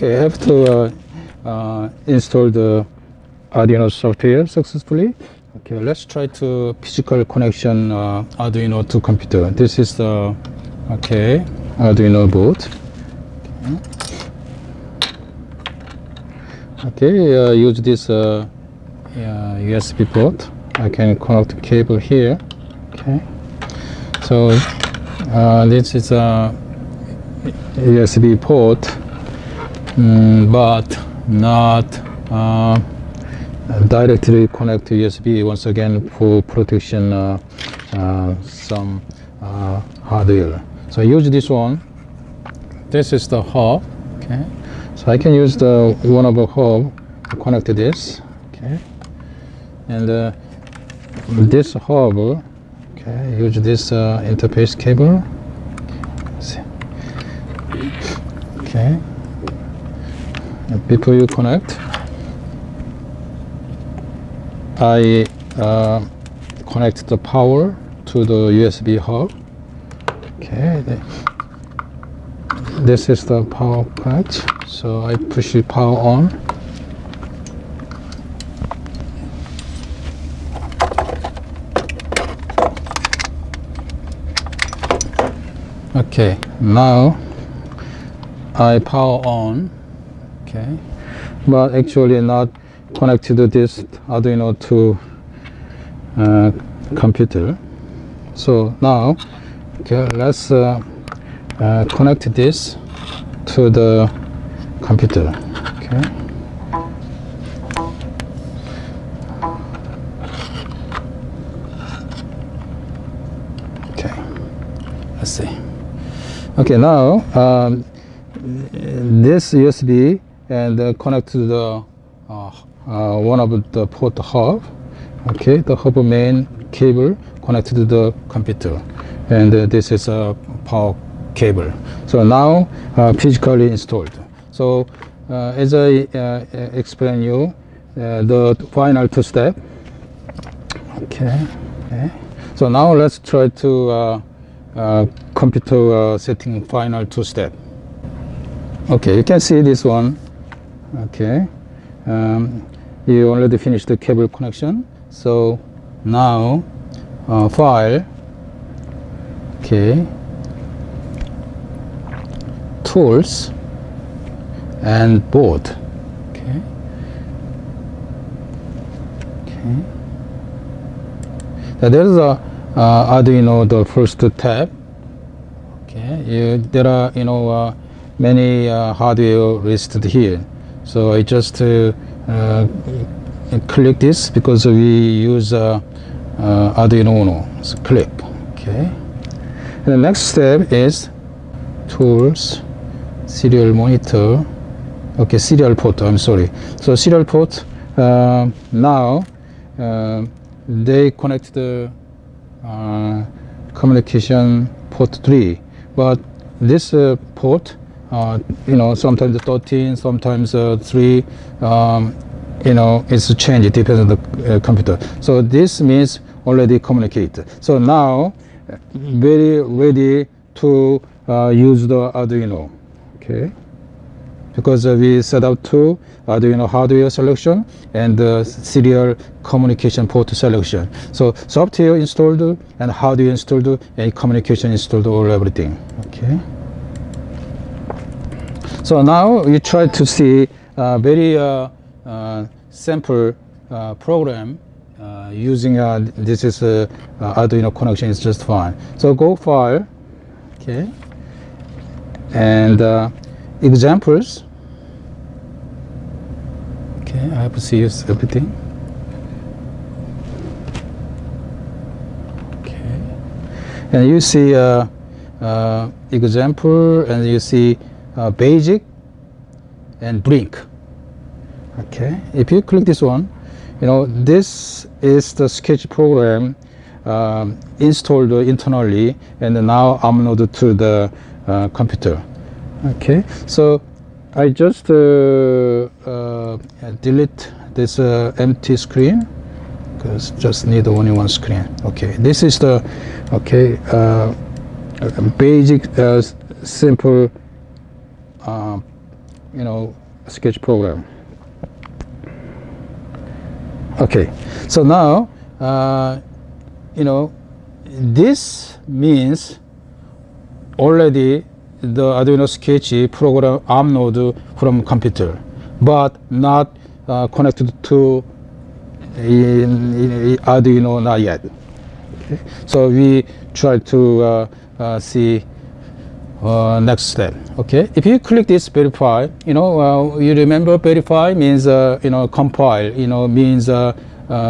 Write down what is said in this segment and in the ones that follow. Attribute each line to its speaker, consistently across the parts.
Speaker 1: Okay, I have to install the Arduino software successfully. Okay, let's try to physical connection Arduino to computer. This is the Arduino board. Okay, use this USB port. I can connect cable here. Okay, so this is a USB port, but not directly connect to USB. Once again, for protection, some hardware. So I use this one. This is the hub. Okay, so I can use the one of the hub to connect to this. Okay, and this hub. Okay, use this interface cable. Let's see. Okay, and before you connect, I connect the power to the USB hub. Okay, this is the power connect. So I push the power on. Okay, now I power on. Okay, but actually not connected to this Arduino to computer. So now, okay, let's connect this to the computer. Okay. Okay. Let's see. Okay, now this USB and connect to the one of the port hub. Okay, the hub main cable connected to the computer, and this is a power cable. So now physically installed. So as I explain you the final two step. Okay. So now let's try to computer setting final two step. Okay, you can see this one. Okay, you already finished the cable connection. So now file. Okay, tools and board. Okay. Now there's a Arduino, the first tab. Okay, there are many hardware listed here. So I just click this because we use Arduino Uno. So click. Okay. And the next step is tools, serial monitor. Okay, serial port. I'm sorry. So serial port. Now they connect the communication port 3, but this port, sometimes 13, sometimes 3, it's changed. It depends on the computer. So this means already communicated. So now very ready to use the Arduino. Okay, because we set up two Arduino hardware selection and the serial communication port selection. So software installed and hardware installed and communication installed, all everything. Okay. So now you try to see very simple program using this is Arduino connection is just fine. So go file. Okay. And examples. Okay, I have to see everything. Okay, and you see example, and you see basic and blink. Okay, if you click this one, this is the sketch program installed internally and now uploaded to the computer. Okay, so I just delete this empty screen because just need only one screen. Okay, this is the basic simple sketch program. Okay, so now this means already the Arduino Sketch program ARM node from computer, but not connected to Arduino, not yet. Okay. So we try to see next step. Okay, if you click this verify, you remember verify means compile, means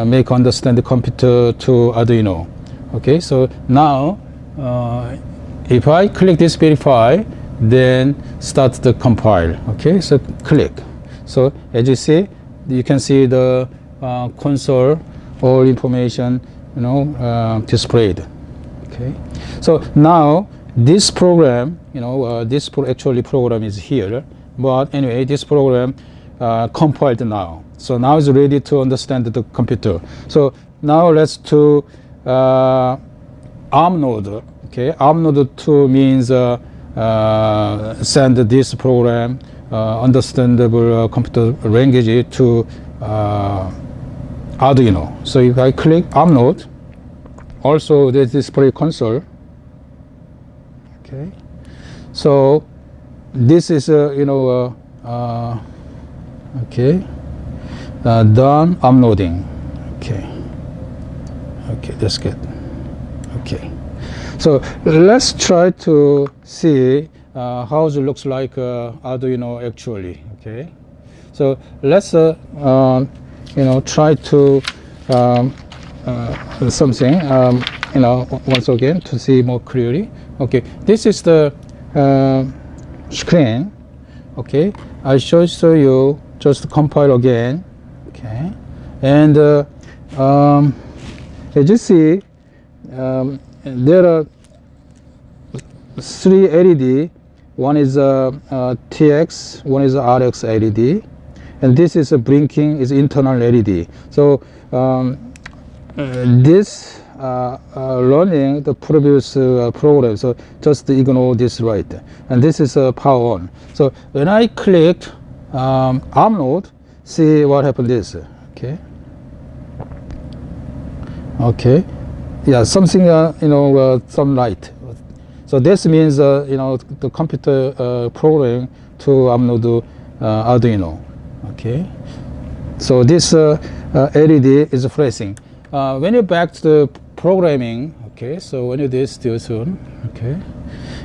Speaker 1: make understand the computer to Arduino. Okay, so now if I click this verify, then start the compile. Okay, so click. So as you see, you can see the console, all information displayed. Okay, so now this program, this actually program is here, but anyway, this program compiled now. So now it's ready to understand the computer. So now let's to ARM node. Okay, ARM node 2 means send this program understandable computer language to Arduino. So if I click ARM node, also there's display console. Okay, so this is okay, done ARM noding. Okay, that's good. Okay, so let's try to see how it looks like Arduino actually. Okay, so let's try to something once again to see more clearly. Okay, this is the screen. Okay, I show you just compile again. Okay, and as you see, there are 3 LED. One is TX, one is RX LED, and this is a blinking is internal LED. So this running the previous program, so just ignore this right, and this is power on. So when I click ARM node, see what happened is okay, yeah, something some light. So this means the computer program to ARM node Arduino. Okay, so this LED is flashing. When you're back to the programming, okay, so when you do this still soon, okay,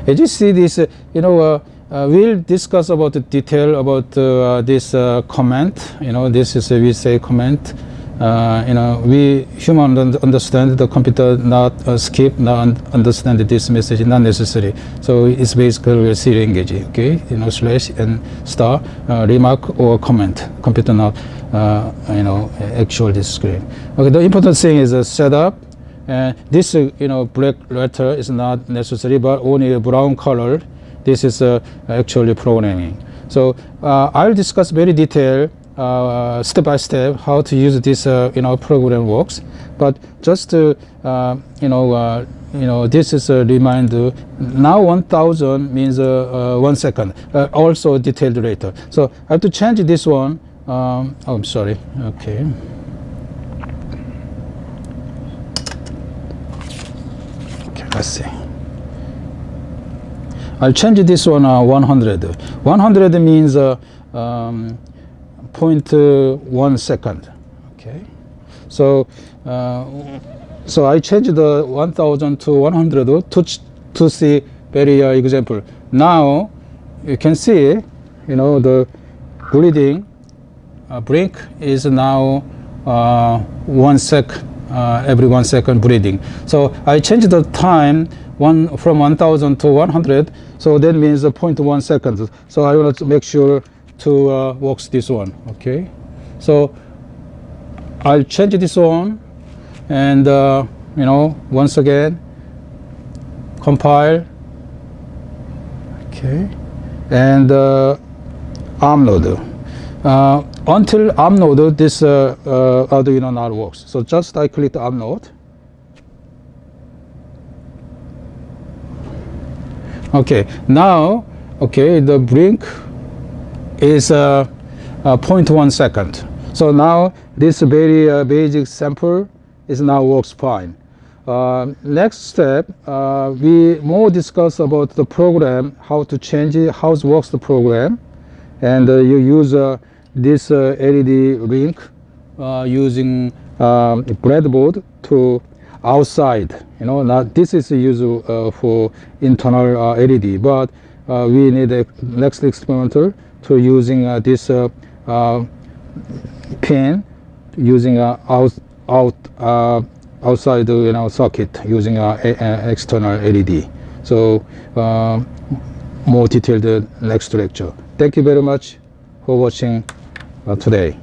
Speaker 1: as you see this, we'll discuss about the detail about this comment. This is we say comment. We human understand, the computer not skip, not understand this message, not necessary. So it's basically C language, okay, slash and star, remark or comment, computer not, actual this screen. Okay, the important thing is setup, and this, black letter is not necessary, but only a brown color. This is actually programming. So I'll discuss very detailed step by step how to use this program works, but just to this is a reminder. Now 1000 means 1 second, also detailed later. So I have to change this one. Oh, I'm sorry. Okay, let's see. I'll change this one 100. 100 means 0.1 second. Okay, so so I changed the 1000 to 100 to see very example. Now you can see the bleeding blink is now 1 sec, every 1 second bleeding. So I changed the time from 1000 to 100, so that means 0.1 seconds. So I want to make sure to works this one. Okay, so I'll change this one, and once again compile. Okay, and ARM node. Until ARM node, this Arduino not works. So just I click the ARM node. Okay, now the blink is 0.1 second. So now this very basic sample is now works fine. Next step, we more discuss about the program, how to change it, how works the program, and you use this LED link using breadboard to outside. You know, not this is used for internal LED, but we need a next experimental to using this pin using outside circuit using external LED. So more detailed next lecture. Thank you very much for watching today.